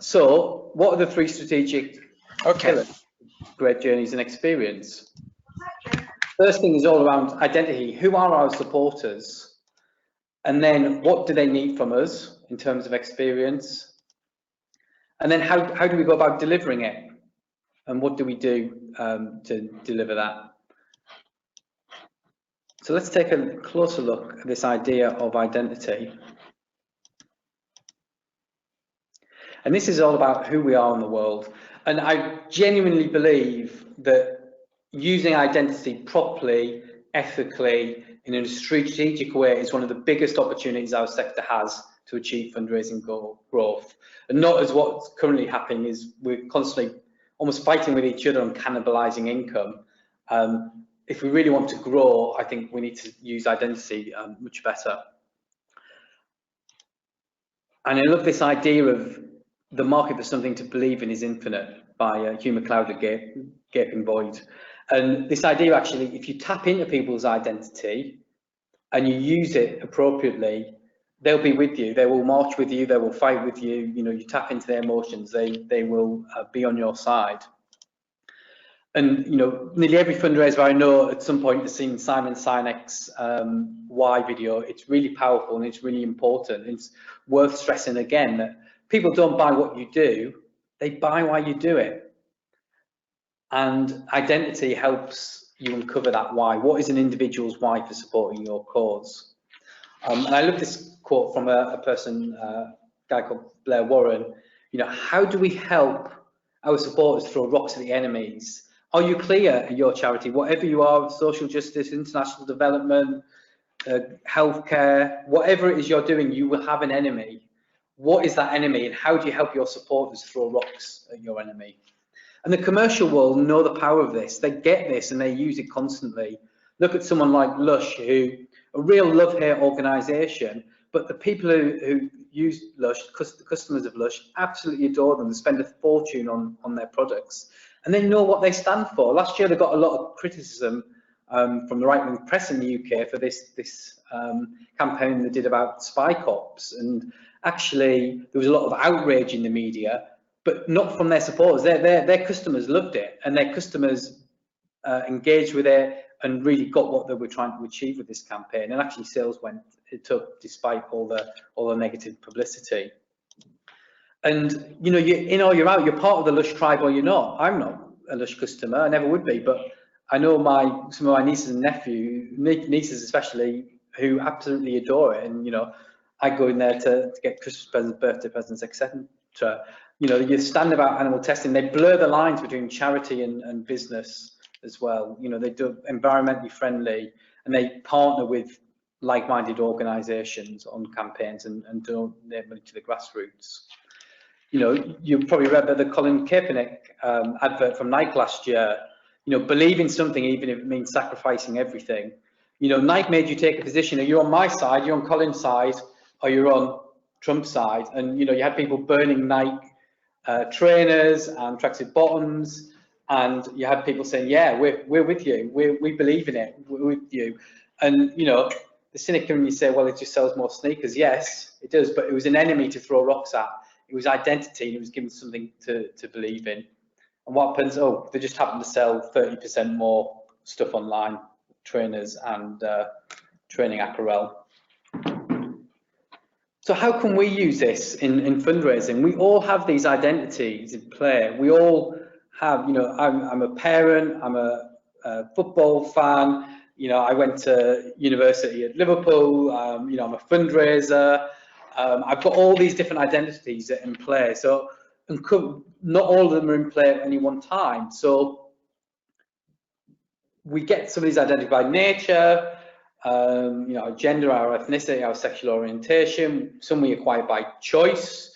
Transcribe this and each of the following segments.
So what are the three strategic pillars? Great journeys and experience. First thing is all around identity. Who are our supporters? And then what do they need from us in terms of experience? And then how do we go about delivering it? And what do we do to deliver that? So let's take a closer look at this idea of identity. And this is all about who we are in the world. And I genuinely believe that using identity properly, ethically, in a strategic way is one of the biggest opportunities our sector has to achieve fundraising growth. And not as what's currently happening is we're constantly almost fighting with each other and cannibalizing income. If we really want to grow, I think we need to use identity much better. And I love this idea of the market for something to believe in is infinite by Hugh MacLeod at Gaping Void. And this idea, actually, if you tap into people's identity and you use it appropriately, they'll be with you. They will march with you. They will fight with you. You know, you tap into their emotions. They will be on your side. And you know, nearly every fundraiser I know at some point has seen Simon Sinek's Why video. It's really powerful and it's really important. It's worth stressing again that people don't buy what you do; they buy why you do it. And identity helps you uncover that why. What is an individual's why for supporting your cause? And I love this quote from a person, a guy called Blair Warren. You know, how do we help our supporters throw rocks at the enemies? Are you clear in your charity, whatever you are, social justice, international development, healthcare, whatever it is you're doing, you will have an enemy. What is that enemy, and how do you help your supporters throw rocks at your enemy? And the commercial world know the power of this. They get this and they use it constantly. Look at someone like Lush, who a real love-hate organisation, but the people who use Lush, the customers of Lush, absolutely adore them and spend a fortune on their products. And they know what they stand for. Last year they got a lot of criticism from the right-wing press in the UK for this campaign they did about spy cops. And actually there was a lot of outrage in the media, but not from their supporters. Their customers loved it, and their customers engaged with it and really got what they were trying to achieve with this campaign. And actually sales went up despite all the negative publicity. And you know, you're in or you're out, you're part of the Lush tribe or you're not. I'm not a Lush customer, I never would be, but I know some of my nieces and nieces especially, who absolutely adore it. And you know, I go in there to get Christmas presents, birthday presents, etc. You know, you stand about animal testing, they blur the lines between charity and business as well. You know, they do environmentally friendly, and they partner with like-minded organisations on campaigns and donate money to the grassroots. You know, you probably read the Colin Kaepernick advert from Nike last year. You know, believe in something even if it means sacrificing everything. You know, Nike made you take a position. Are you on my side, you're on Colin's side, or you're on Trump's side? And you know, you had people burning Nike trainers and tracksuit bottoms, and you had people saying, yeah, we're with you, we believe in it, we're with you. And you know, the cynic when you say, well, it just sells more sneakers. Yes, it does, but it was an enemy to throw rocks at. It was identity, and it was given something to believe in. And what happens? Oh, they just happen to sell 30% more stuff online, trainers and training apparel. So how can we use this in fundraising? We all have these identities in play. We all have, you know, I'm a parent, I'm a football fan, you know, I went to university at Liverpool, you know, I'm a fundraiser. I've got all these different identities in play. So not all of them are in play at any one time. So we get some of these identities by nature, you know, our gender, our ethnicity, our sexual orientation. Some we acquire by choice,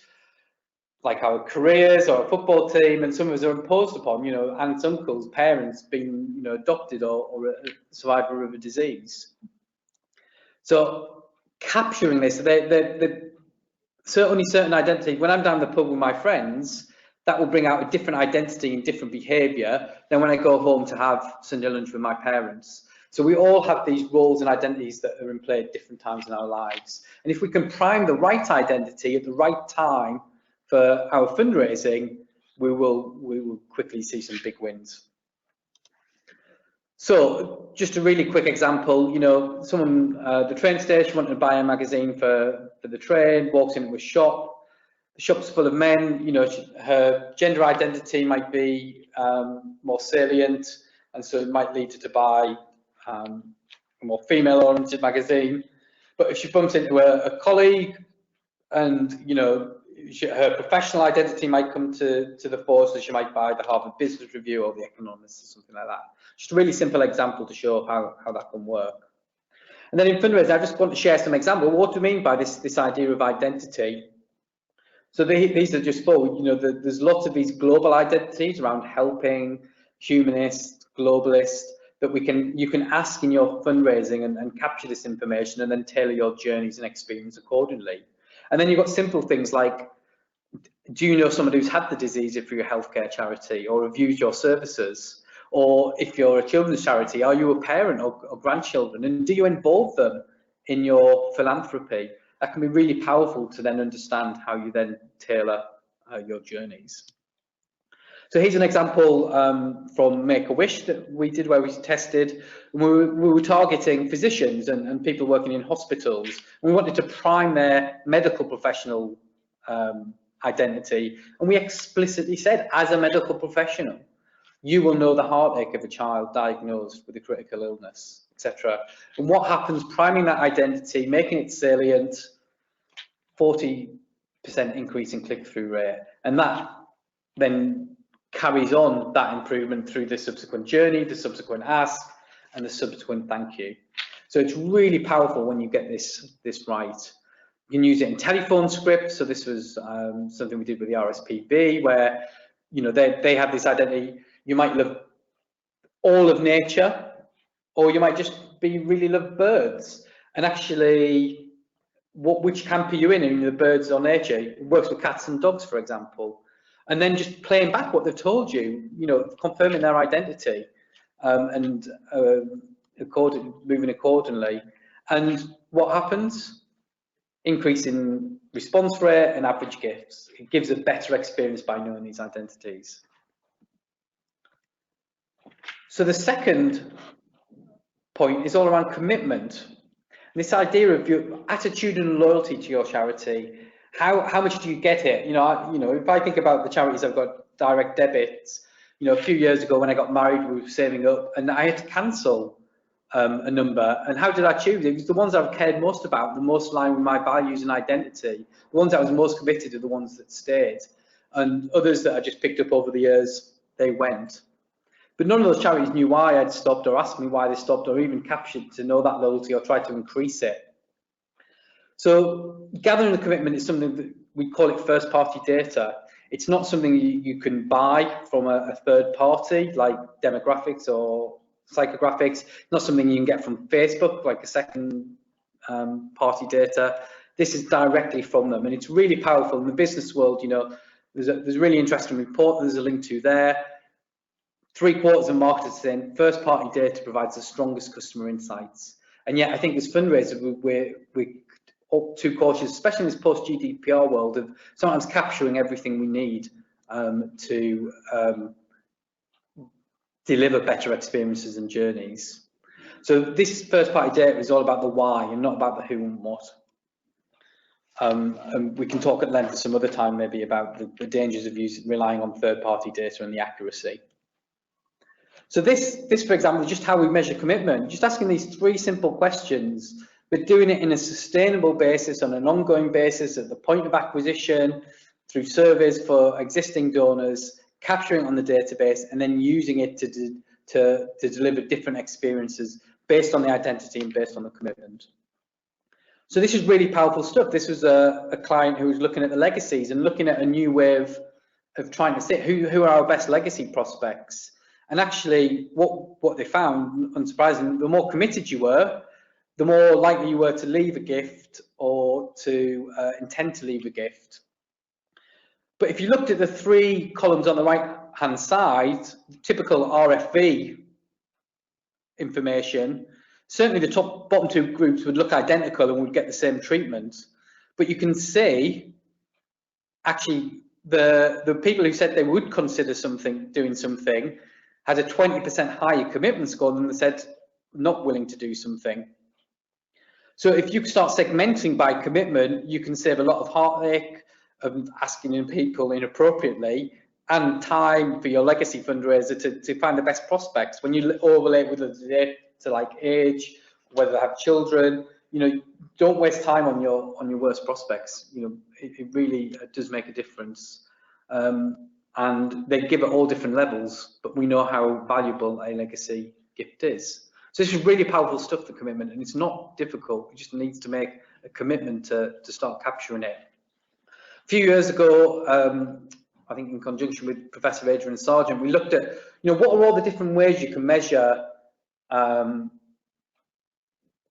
like our careers or a football team, and some of us are imposed upon, you know, aunts, uncles, parents being, you know, adopted or a survivor of a disease. So capturing this, certainly certain identity, when I'm down the pub with my friends, that will bring out a different identity and different behaviour than when I go home to have Sunday lunch with my parents. So we all have these roles and identities that are in play at different times in our lives. And if we can prime the right identity at the right time for our fundraising, we will quickly see some big wins. So just a really quick example, you know, someone the train station wanted to buy a magazine for the train, walks into a shop, the shop's full of men, you know, her gender identity might be more salient, and so it might lead her to buy a more female-oriented magazine. But if she bumps into a colleague, and you know, her professional identity might come to the fore, so she might buy the Harvard Business Review or the Economist or something like that. Just a really simple example to show how that can work. And then in fundraising, I just want to share some examples. What do we mean by this idea of identity? So these are just four. You know, there's lots of these global identities around helping, humanist, globalist, that you can ask in your fundraising and capture this information and then tailor your journeys and experience accordingly. And then you've got simple things like, do you know somebody who's had the disease if you're a healthcare charity or have used your services? Or if you're a children's charity, are you a parent or grandchildren? And do you involve them in your philanthropy? That can be really powerful to then understand how you then tailor your journeys. So here's an example from Make-A-Wish that we did, where we tested. We were targeting physicians and people working in hospitals. We wanted to prime their medical professional identity, and we explicitly said, as a medical professional, you will know the heartache of a child diagnosed with a critical illness, etc. And what happens, priming that identity, making it salient, 40% increase in click-through rate, and that then carries on that improvement through the subsequent journey, the subsequent ask, and the subsequent thank you. So it's really powerful when you get this right. You can use it in telephone scripts. So this was something we did with the RSPB, where you know they have this identity. You might love all of nature, or you might just really love birds. And actually, which camp are you in the birds or nature? It works with cats and dogs, for example. And then just playing back what they've told you, you know, confirming their identity and moving accordingly. And what happens? Increase in response rate and average gifts. It gives a better experience by knowing these identities. So the second point is all around commitment. This idea of your attitude and loyalty to your charity. How much do you get it? You know, if I think about the charities I've got direct debits, you know, a few years ago when I got married, we were saving up, and I had to cancel a number. And how did I choose? It was the ones I've cared most about, the most aligned with my values and identity. The ones I was most committed to, the ones that stayed, and others that I just picked up over the years, they went. But none of those charities knew why I'd stopped, or asked me why they stopped, or even captured to know that loyalty or tried to increase it. So gathering the commitment is something that we call it first party data. It's not something you can buy from a third party like demographics or psychographics. It's not something you can get from Facebook like a second party data. This is directly from them, and it's really powerful. In the business world, you know, there's a really interesting report there's a link to there. 3/4 of marketers saying first party data provides the strongest customer insights. And yet I think as fundraisers, we're too cautious, especially in this post GDPR world, of sometimes capturing everything we need to deliver better experiences and journeys. So this first party data is all about the why and not about the who and what. And we can talk at length some other time maybe about the dangers of relying on third party data and the accuracy. So this, for example, is just how we measure commitment. Just asking these 3 simple questions, but doing it in a sustainable basis, on an ongoing basis, at the point of acquisition, through surveys for existing donors, capturing it on the database, and then using it to deliver different experiences based on the identity and based on the commitment. So this is really powerful stuff. This was a client who was looking at the legacies and looking at a new way of trying to say who are our best legacy prospects. And actually, what they found, unsurprisingly, the more committed you were, the more likely you were to leave a gift or to intend to leave a gift. But if you looked at the 3 columns on the right-hand side, typical RFV information, certainly the bottom 2 groups would look identical and would get the same treatment. But you can see, actually, the people who said they would consider doing something, had a 20% higher commitment score than they said not willing to do something. So if you start segmenting by commitment, you can save a lot of heartache of asking people inappropriately, and time for your legacy fundraiser to find the best prospects. When you overlay it with the to like age, whether they have children, don't waste time on your worst prospects. It really does make a difference. And they give at all different levels, but we know how valuable a legacy gift is. So this is really powerful stuff, the commitment, and it's not difficult. We just need to make a commitment to start capturing it. A few years ago, I think in conjunction with Professor Adrian Sargent, we looked at, what are all the different ways you can measure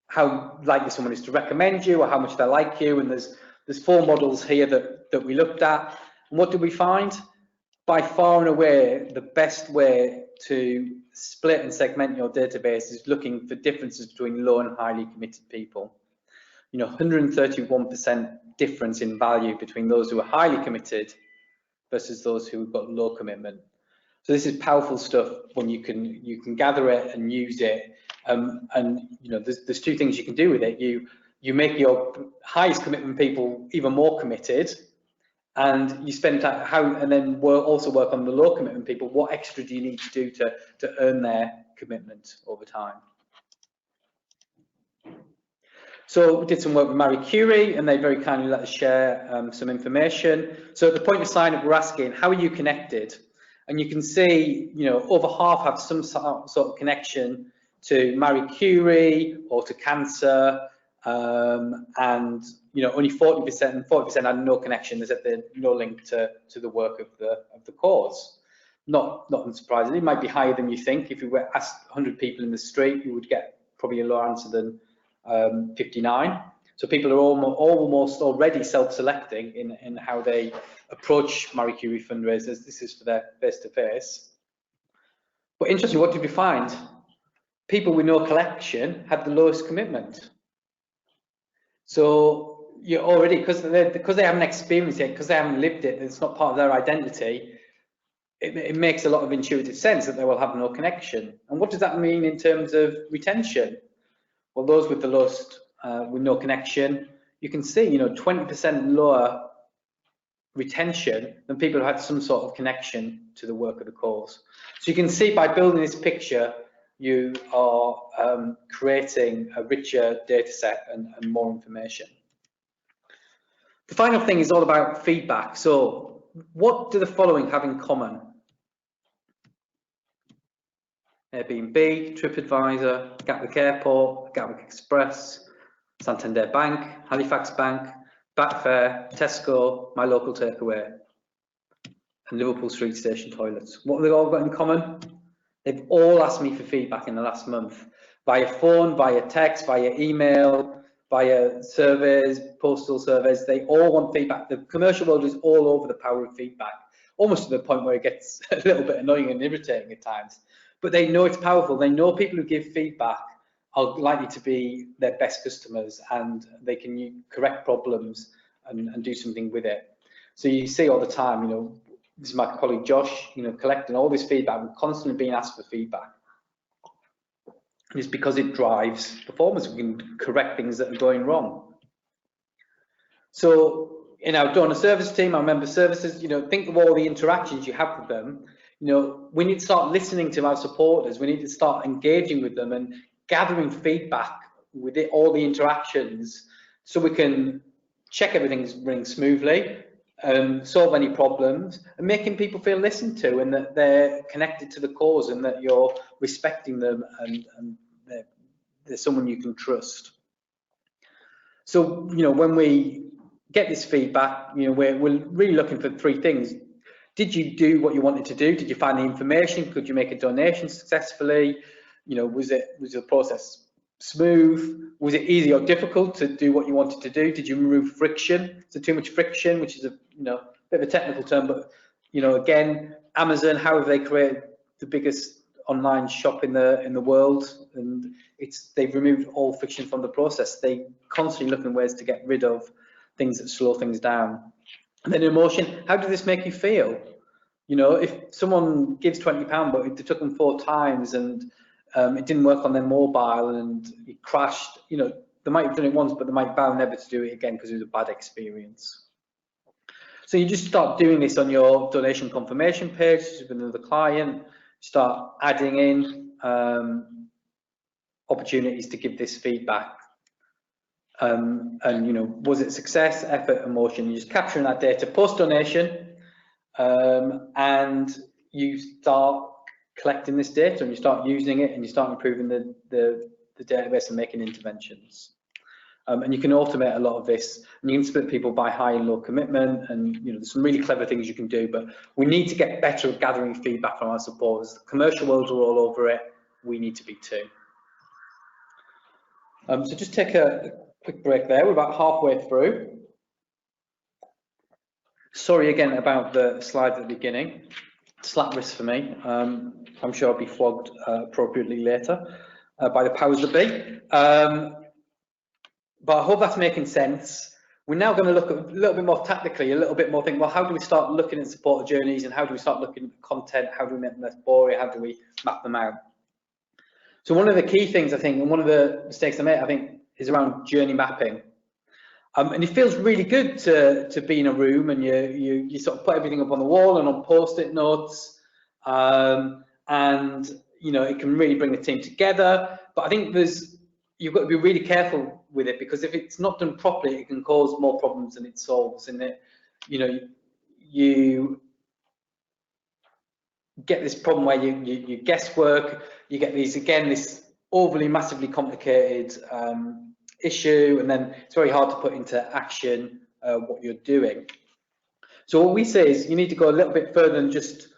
how likely someone is to recommend you or how much they like you. And there's 4 models here that we looked at. And what did we find? By far and away, the best way to split and segment your database is looking for differences between low and highly committed people. 131% difference in value between those who are highly committed versus those who've got low commitment. So this is powerful stuff when you can gather it and use it. And there's 2 things you can do with it. You make your highest commitment people even more committed, and you spend time and then also work on the low commitment people. What extra do you need to do to earn their commitment over time? So we did some work with Marie Curie, and they very kindly let us share some information. So at the point of sign up, we're asking, how are you connected? And you can see, over half have some sort of connection to Marie Curie or to cancer, and only 40% had no connection. They said they had no link to the work of the cause. Not unsurprisingly, it might be higher than you think. If you were asked 100 people in the street, you would get probably a lower answer than 59. So people are almost already self-selecting in how they approach Marie Curie fundraisers. This is for their face-to-face. But interestingly, what did we find? People with no collection had the lowest commitment. So you already, because they haven't experienced it, because they haven't lived it, it's not part of their identity, it makes a lot of intuitive sense that they will have no connection. And what does that mean in terms of retention? Well, those with the lowest, with no connection, you can see, 20% lower retention than people who had some sort of connection to the work of the cause. So you can see by building this picture, you are creating a richer data set and more information. The final thing is all about feedback. So what do the following have in common? Airbnb, TripAdvisor, Gatwick Airport, Gatwick Express, Santander Bank, Halifax Bank, Betfair, Tesco, My Local Takeaway, and Liverpool Street Station Toilets. What have they all got in common? They've all asked me for feedback in the last month, via phone, via text, via email, via surveys, postal surveys. They all want feedback. The commercial world is all over the power of feedback, almost to the point where it gets a little bit annoying and irritating at times. But they know it's powerful. They know people who give feedback are likely to be their best customers, and they can correct problems and do something with it. So you see all the time, this is my colleague Josh, collecting all this feedback. We're constantly being asked for feedback. It's because it drives performance. We can correct things that are going wrong. So in our donor service team, our member services, think of all the interactions you have with them. We need to start listening to our supporters. We need to start engaging with them and gathering feedback with all the interactions, so we can check everything's running smoothly, solve any problems, and making people feel listened to and that they're connected to the cause and that you're respecting them and they're someone you can trust. So, when we get this feedback, we're really looking for 3 things. Did you do what you wanted to do? Did you find the information? Could you make a donation successfully? Was the process smooth? Was it easy or difficult to do what you wanted to do? Did you remove friction? Is there too much friction, which is a bit of a technical term, but again, Amazon, how have they created the biggest online shop in the world? And they've removed all friction from the process. They constantly looking ways to get rid of things that slow things down. And then emotion, how did this make you feel? You know, if someone gives £20, but it took them 4 times and it didn't work on their mobile and it crashed, you know, they might have done it once, but they might vow never to do it again because it was a bad experience. So you just start doing this on your donation confirmation page with another client, start adding in opportunities to give this feedback. And, you know, was it success, effort, emotion? You're just capturing that data post-donation, and you start collecting this data and you start using it and you start improving the database and making interventions. And you can automate a lot of this, and you can split people by high and low commitment, and you know, there's some really clever things you can do, but we need to get better at gathering feedback from our supporters. The commercial world are all over it, we need to be too. So just take a quick break there, we're about halfway through. Sorry again about the slide at the beginning, slap wrist for me. I'm sure I'll be flogged appropriately later by the powers that be. But I hope that's making sense. We're now going to look at a little bit more tactically, a little bit more think, well, how do we start looking at supporter journeys, and how do we start looking at content? How do we make them less boring? How do we map them out? So one of the key things, I think, and one of the mistakes I made, I think, is around journey mapping. And it feels really good to be in a room and you sort of put everything up on the wall and on post-it notes, and you know, it can really bring the team together. But I think you've got to be really careful with it, because if it's not done properly, it can cause more problems than it solves. And that, you know, you get this problem where you guesswork, you get these, again, this overly massively complicated issue, and then it's very hard to put into action what you're doing. So what we say is you need to go a little bit further than just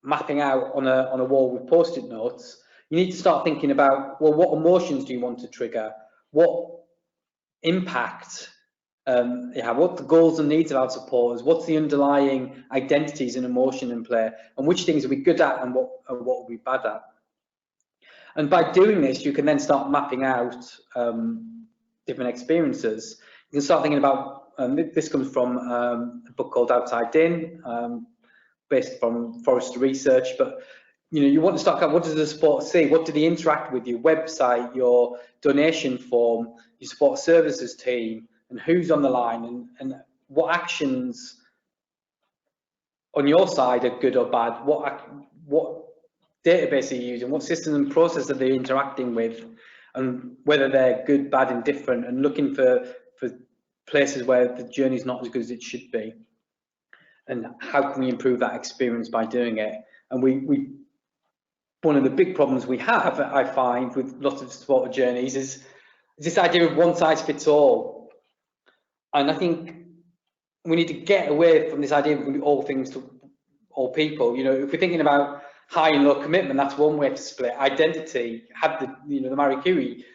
mapping out on a wall with post-it notes. You need to start thinking about, well, what emotions do you want to trigger? What impact, what the goals and needs of our supporters? What's the underlying identities and emotion in play? And which things are we good at and what are we bad at? And by doing this, you can then start mapping out different experiences. You can start thinking about, this comes from a book called Outside In, based from Forrester research, but you know, you want to start out, what does the supporter see? What do they interact with your website, your donation form, your support services team, and who's on the line, and what actions on your side are good or bad? What database are you using? What systems and processes are they interacting with? And whether they're good, bad, indifferent, and looking for places where the journey is not as good as it should be. And how can we improve that experience by doing it? And one of the big problems we have, I find, with lots of supporter journeys is this idea of one size fits all. And I think we need to get away from this idea of all things to all people. You know, if we're thinking about high and low commitment, that's one way to split. Identity, had the Marie Curie.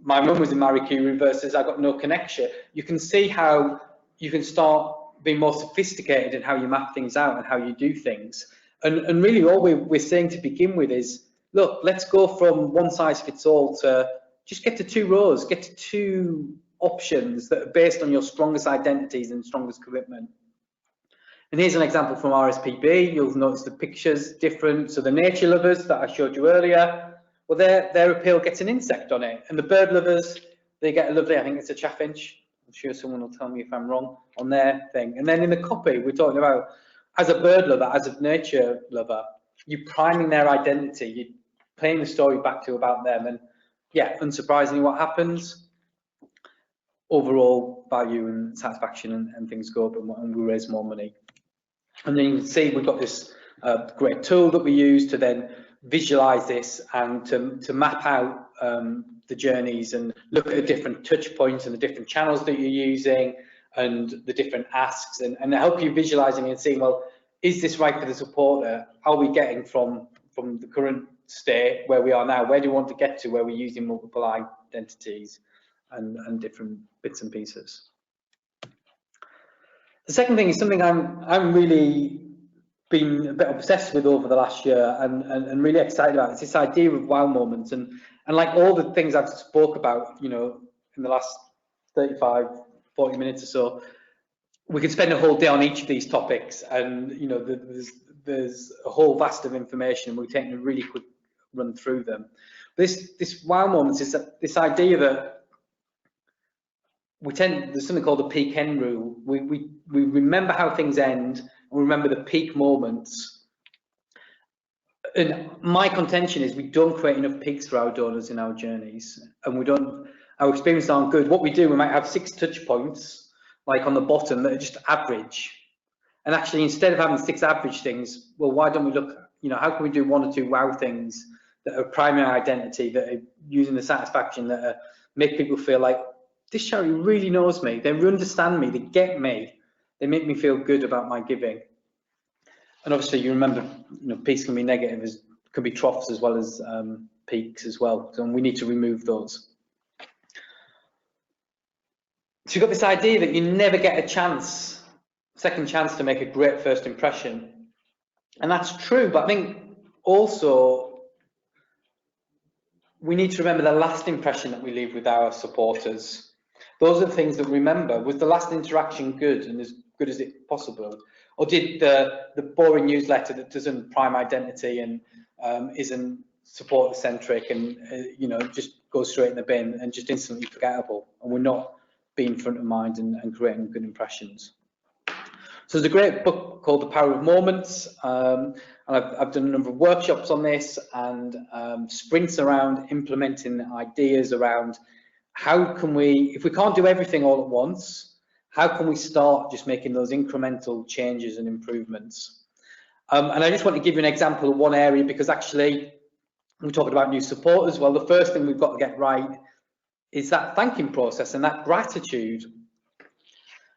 My mum was in Marie Curie versus I got no connection. You can see how you can start being more sophisticated in how you map things out and how you do things. And really all we're saying to begin with is, look, let's go from one size fits all to just get to 2 rows, get to 2 options that are based on your strongest identities and strongest commitment. And here's an example from RSPB. You'll notice the picture's different. So the nature lovers that I showed you earlier, well, their appeal gets an insect on it. And the bird lovers, they get a lovely, I think it's a chaffinch. I'm sure someone will tell me if I'm wrong on their thing. And then in the copy, we're talking about, as a bird lover, as a nature lover, you're priming their identity, you're playing the story back to about them. And yeah, unsurprisingly, what happens? Overall value and satisfaction and things go up, and we raise more money. And then you can see we've got this great tool that we use to then visualize this and to map out the journeys and look at the different touch points and the different channels that you're using and the different asks, and help you visualizing and seeing, well, is this right for the supporter? Are we getting from the current state where we are now, where do we want to get to, where we're using multiple identities and different bits and pieces? The second thing is something I'm really been a bit obsessed with over the last year and really excited about. It's this idea of wow moments, and like all the things I've spoke about, you know, in the last 35, 40 minutes or so, we could spend a whole day on each of these topics, and you know, there's a whole vast of information, and we're taking a really quick run through them. This wow moments is that this idea that there's something called the peak end rule. We remember how things end, and we remember the peak moments. And my contention is we don't create enough peaks for our donors in our journeys, and our experiences aren't good. What we do, we might have 6 touch points, like on the bottom, that are just average. And actually, instead of having 6 average things, well, why don't we look, you know, how can we do 1 or 2 wow things that are primary identity, that are using the satisfaction, that make people feel like, this charity really knows me, they understand me, they get me, they make me feel good about my giving. And obviously, you remember, you know, peaks can be negative, can be troughs as well as peaks as well. So we need to remove those. So you've got this idea that you never get a second chance to make a great first impression. And that's true, but I think also we need to remember the last impression that we leave with our supporters. Those are the things that we remember. Was the last interaction good and as good as it possible? Or did the boring newsletter that doesn't prime identity and isn't supporter-centric and you know, just goes straight in the bin and just instantly forgettable, and we're not being front of mind and creating good impressions? So there's a great book called The Power of Moments, and I've done a number of workshops on this and sprints around implementing ideas around how can we, if we can't do everything all at once, how can we start just making those incremental changes and improvements? And I just want to give you an example of one area, because actually we're talking about new supporters. Well, the first thing we've got to get right is that thanking process and that gratitude.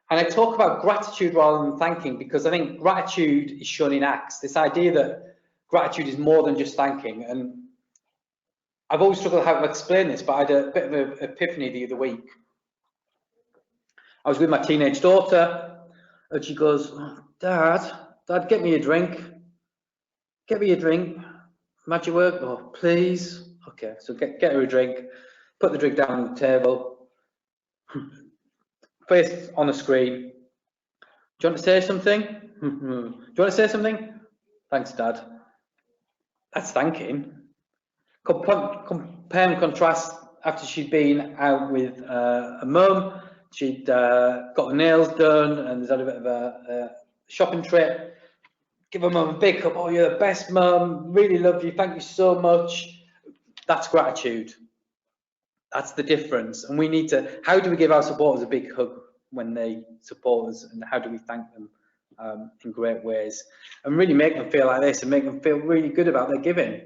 And I talk about gratitude rather than thanking because I think gratitude is shown in acts. This idea that gratitude is more than just thanking. And I've always struggled how to explain this, but I had a bit of an epiphany the other week. I was with my teenage daughter and she goes, Dad, get me a drink. Get me a drink. Magic word? Oh, please. Okay, so get her a drink. Put the drink down on the table. Face on the screen. Do you want to say something? Do you want to say something? Thanks, Dad. That's thanking. Compare and contrast after she'd been out with a mum. She'd got her nails done and had a bit of a shopping trip. Give her mum a big cup. Oh, you're the best, mum. Really love you. Thank you so much. That's gratitude. That's the difference. And we need to, how do we give our supporters a big hug when they support us, and how do we thank them in great ways and really make them feel like this and make them feel really good about their giving?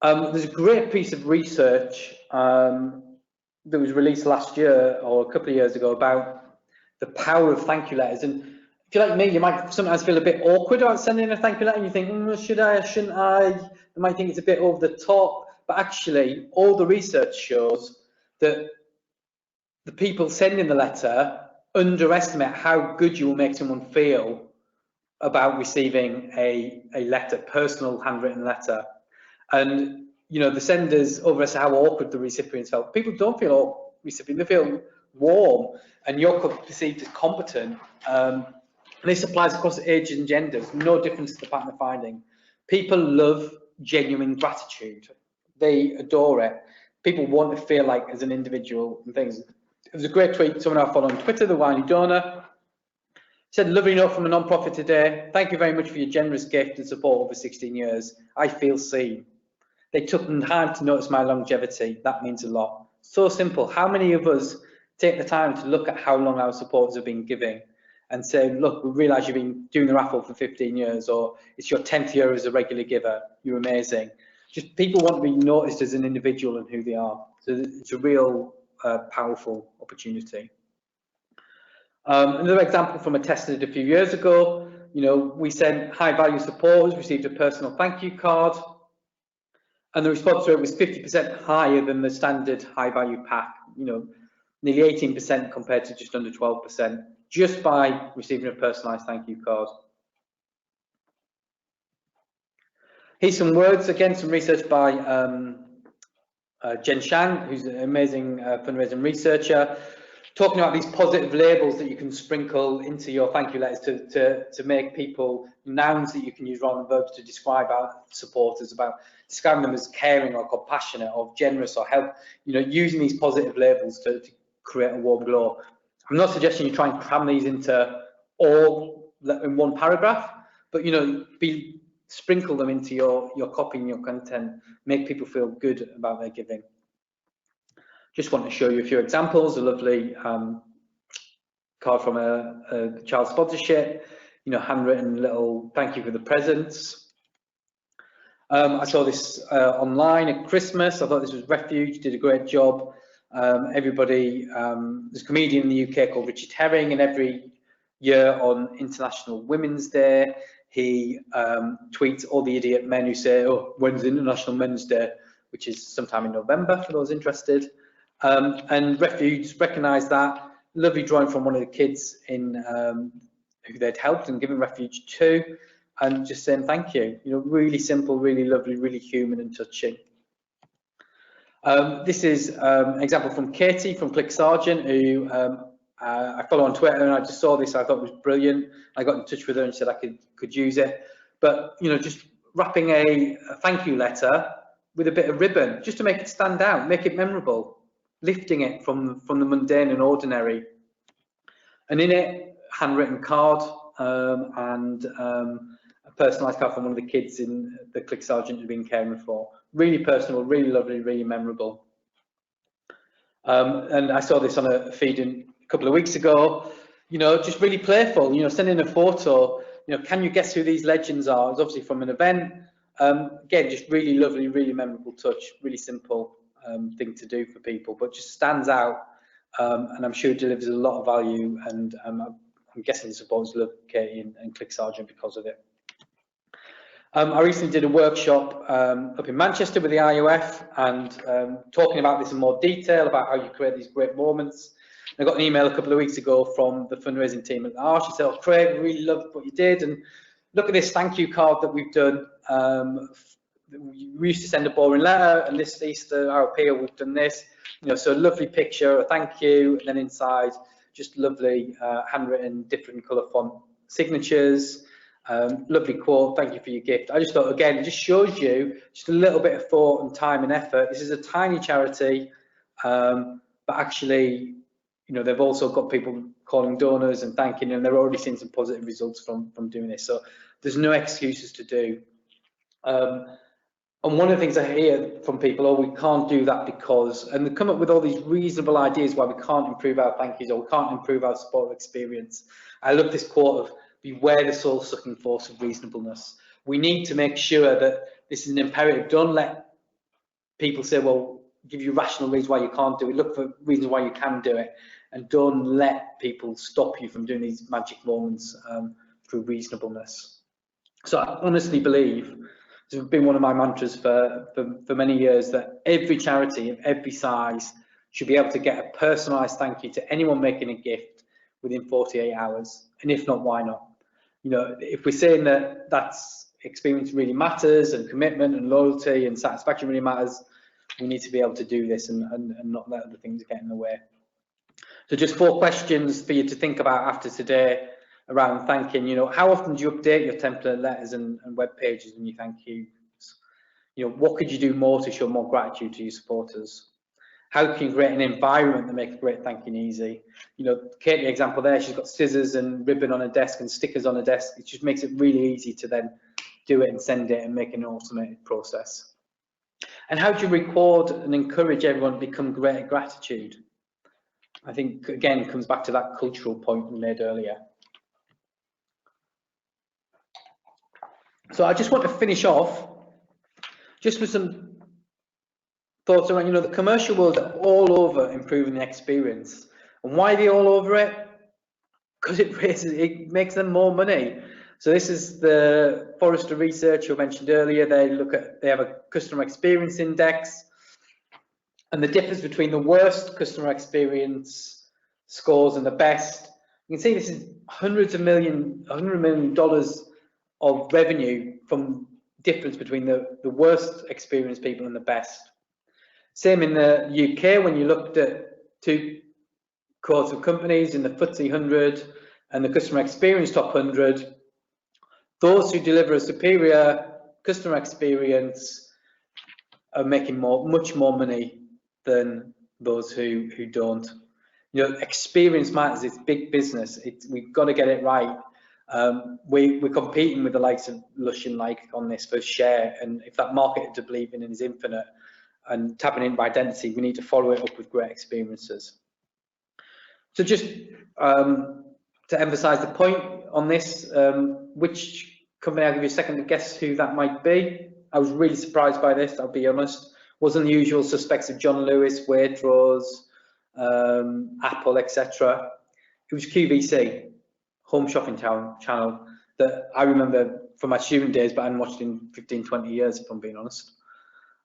There's a great piece of research that was released last year or a couple of years ago about the power of thank you letters. And if you're like me, you might sometimes feel a bit awkward about sending a thank you letter and you think, should I, shouldn't I? You might think it's a bit over the top, but actually all the research shows that the people sending the letter underestimate how good you will make someone feel about receiving a letter, personal handwritten letter. And you know, the senders overestimate how awkward the recipients felt. People don't feel recipient, they feel warm, and you're perceived as competent. And this applies across ages and genders, no difference to the pattern of finding. People love genuine gratitude. They adore it. People want to feel like as an individual and things. It was a great tweet, someone I follow on Twitter, the Whiny Donor, said, lovely note from a non-profit today. Thank you very much for your generous gift and support over 16 years. I feel seen. They took time to notice my longevity. That means a lot. So simple. How many of us take the time to look at how long our supporters have been giving and say, look, we realise you've been doing the raffle for 15 years, or it's your 10th year as a regular giver. You're amazing. Just people want to be noticed as an individual and who they are. So it's a real powerful opportunity. Another example from a test I did a few years ago, you know, we sent high value supporters, received a personal thank you card, and the response rate was 50% higher than the standard high value pack, you know, nearly 18% compared to just under 12%, just by receiving a personalized thank you card. Here's some words, again, some research by Jen Shang, who's an amazing fundraising researcher. talking about these positive labels that you can sprinkle into your thank you letters to make people nouns that you can use rather than verbs to describe our supporters, about describing them as caring or compassionate or generous or help, using these positive labels to create a warm glow. I'm not suggesting you try and cram these into all in one paragraph, but sprinkle them into your copy and your content, make people feel good about their giving. Just want to show you a few examples. A lovely card from a child sponsorship, handwritten little thank you for the presents. I saw this online at Christmas. I thought this was Refuge, did a great job. Everybody, there's a comedian in the UK called Richard Herring, and every year on International Women's Day, he tweets all the idiot men who say, oh, when's International Men's Day, which is sometime in November for those interested. And Refuge recognised that. Lovely drawing from one of the kids in who they'd helped and given refuge to, and just saying thank you. Really simple, really lovely, really human and touching. This is an example from Katie from Click Sergeant, who I follow on Twitter, and I just saw this. I thought it was brilliant. I got in touch with her and said I could use it. But just wrapping a thank you letter with a bit of ribbon, just to make it stand out, make it memorable, lifting it from the mundane and ordinary. And in it, handwritten card and a personalised card from one of the kids in the Click Sergeant who'd been caring for. Really personal, really lovely, really memorable. And I saw this on a feed a couple of weeks ago. Just really playful. Sending a photo. Can you guess who these legends are? It's obviously from an event. Again, just really lovely, really memorable touch. Really simple thing to do for people, but just stands out. And I'm sure it delivers a lot of value. And I'm guessing the supporters love Katie and Click Sergeant because of it. I recently did a workshop up in Manchester with the IOF, and talking about this in more detail, about how you create these great moments. I got an email a couple of weeks ago from the fundraising team at the Arch. She said, oh, Craig, really loved what you did, and look at this thank you card that we've done. We used to send a boring letter, and this Easter, our appeal, we've done this. So a lovely picture, a thank you, and then inside, just lovely handwritten, different colour font signatures. Lovely quote, thank you for your gift. I just thought, again, it just shows you just a little bit of thought and time and effort. This is a tiny charity, but actually, they've also got people calling donors and thanking, and they're already seeing some positive results from doing this. So there's no excuses to do. And one of the things I hear from people, oh, we can't do that because, and they come up with all these reasonable ideas why we can't improve our thank yous or we can't improve our support experience. I love this quote of, beware the soul-sucking force of reasonableness. We need to make sure that this is an imperative. Don't let people say, well, give you rational reasons why you can't do it. Look for reasons why you can do it. And don't let people stop you from doing these magic moments through reasonableness. So I honestly believe, this has been one of my mantras for many years, that every charity of every size should be able to get a personalised thank you to anyone making a gift within 48 hours. And if not, why not? If we're saying that that's experience really matters, and commitment and loyalty and satisfaction really matters, we need to be able to do this and not let other things get in the way. So just 4 questions for you to think about after today around thanking. How often do you update your template letters and web pages and your thank yous? What could you do more to show more gratitude to your supporters? How can you create an environment that makes great thanking easy? Kate, the example there, she's got scissors and ribbon on her desk and stickers on her desk. It just makes it really easy to then do it and send it and make an automated process. And how do you record and encourage everyone to become great at gratitude? I think, again, it comes back to that cultural point we made earlier. So I just want to finish off just with some thoughts around, the commercial world are all over improving the experience. And why are they all over it? Because it makes them more money. So this is the Forrester research you mentioned earlier. They have a customer experience index, and the difference between the worst customer experience scores and the best. You can see this is $100 million of revenue from difference between the worst experienced people and the best. Same in the UK, when you looked at 2 cohorts of companies in the FTSE 100 and the customer experience top 100. Those who deliver a superior customer experience are making much more money than those who don't. You know, experience matters. It's big business. We've got to get it right. We're competing with the likes of Lush and Like on this for share, and if that market to believe in is infinite and tapping into identity, we need to follow it up with great experiences. So just to emphasize the point on this, which company, I'll give you a second to guess who that might be. I was really surprised by this, I'll be honest. Wasn't the usual suspects of John Lewis, Waitrose, Apple, etc. It was QVC, Home Shopping Channel, that I remember from my student days, but I hadn't watched in 15, 20 years, if I'm being honest.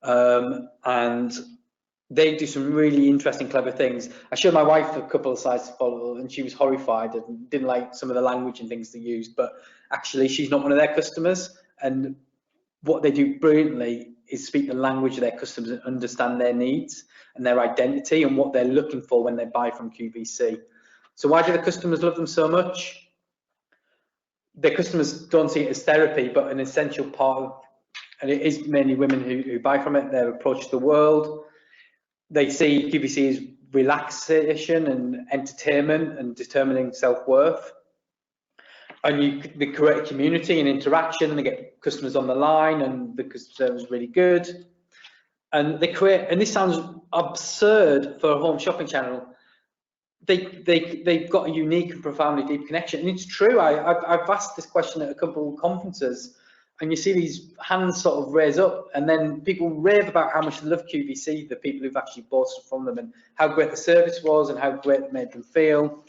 And they do some really interesting, clever things. I showed my wife a couple of sites to follow, and she was horrified and didn't like some of the language and things they used, but actually she's not one of their customers, and what they do brilliantly is speak the language of their customers and understand their needs and their identity and what they're looking for when they buy from QVC. So why do the customers love them so much? Their customers don't see it as therapy, but an essential part of, and it is mainly women who buy from it, their approach to the world. They see QVC as relaxation and entertainment and determining self-worth. And they create a community and interaction, and they get customers on the line, and the customer service is really good. And they create, and this sounds absurd for a home shopping channel, they've got a unique and profoundly deep connection. And it's true, I've asked this question at a couple of conferences, and you see these hands sort of raise up, and then people rave about how much they love QVC, the people who've actually bought stuff from them, and how great the service was and how great it made them feel.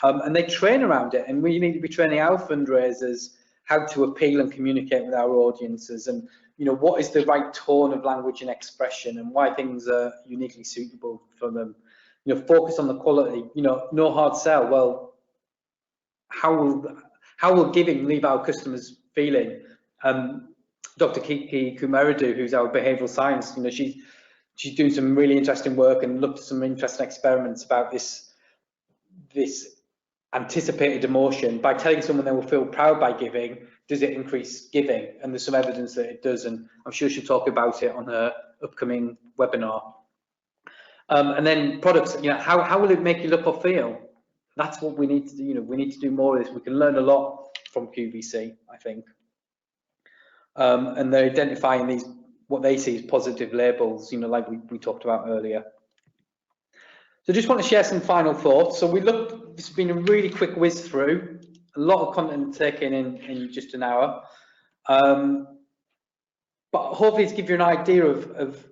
And they train around it, and we need to be training our fundraisers how to appeal and communicate with our audiences, and you know, what is the right tone of language and expression, and why things are uniquely suitable for them. You know, focus on the quality. You know, no hard sell. Well, how will giving leave our customers feeling? Dr. Kiki Kumaradu, who's our behavioural science, you know, she's doing some really interesting work and looked at some interesting experiments about this anticipated emotion. By telling someone they will feel proud by giving, does it increase giving? And there's some evidence that it does, and I'm sure she'll talk about it on her upcoming webinar. And then products, you know, how will it make you look or feel? That's what we need to do. You know, we need to do more of this. We can learn a lot from QVC, I think. And they're identifying these, what they see as positive labels, you know, like we talked about earlier. So just want to share some final thoughts. So this has been a really quick whiz through, a lot of content taken in just an hour. But hopefully it's give you an idea of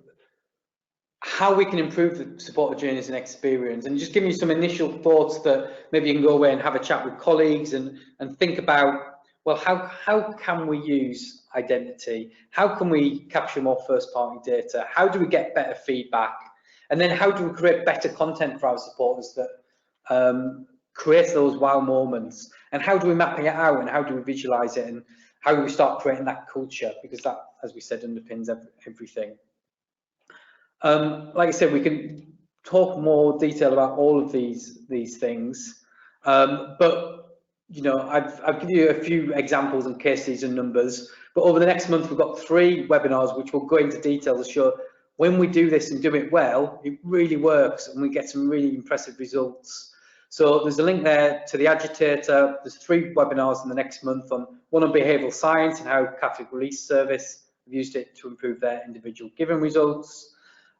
how we can improve the supporter journeys and experience, and just give you some initial thoughts that maybe you can go away and have a chat with colleagues and think about, well, how can we use identity? How can we capture more first-party data? How do we get better feedback? And then how do we create better content for our supporters that creates those wow moments? And how do we map it out, and how do we visualize it, and how do we start creating that culture? Because that, as we said, underpins everything. Like I said, we can talk more detail about all of these things, but you know, I've given you a few examples and cases and numbers. But over the next month, we've got 3 webinars which will go into detail to show when we do this and do it well, it really works, and we get some really impressive results. So there's a link there to the agitator. There's 3 webinars in the next month, one on behavioural science and how Catholic Relief Service have used it to improve their individual giving results.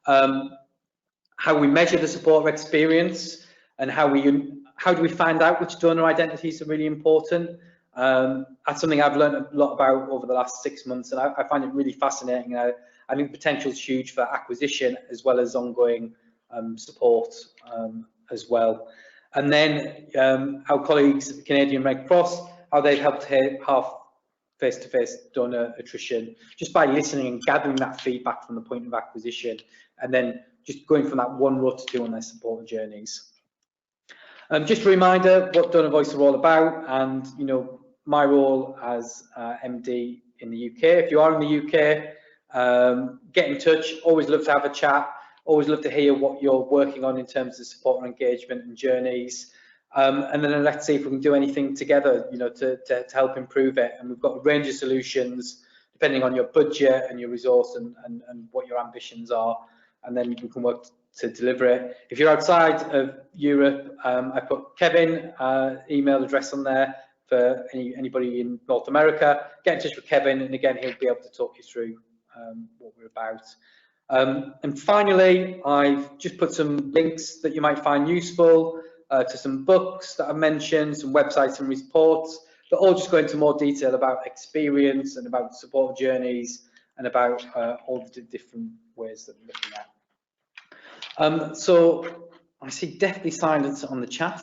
How we measure the supporter experience, and how do we find out which donor identities are really important. That's something I've learned a lot about over the last 6 months, and I find it really fascinating. I think the potential is huge for acquisition as well as ongoing support as well. And then our colleagues at Canadian Red Cross, how they've helped half face-to-face donor attrition just by listening and gathering that feedback from the point of acquisition, and then just going from that 1 row to 2 on their supporter journeys. Just a reminder what Donor Voice are all about, and you know, my role as MD in the UK. If you are in the UK, get in touch. Always love to have a chat. Always love to hear what you're working on in terms of supporter engagement and journeys. And then let's see if we can do anything together, you know, to help improve it. And we've got a range of solutions depending on your budget and your resource and what your ambitions are, and then we can work to deliver it. If you're outside of Europe, I put Kevin email address on there for anybody in North America. Get in touch with Kevin, and again, he'll be able to talk you through what we're about. And finally, I've just put some links that you might find useful to some books that I've mentioned, some websites and reports that all just go into more detail about experience and about support journeys and about all the different ways that we're looking at. So I see definitely silence on the chat.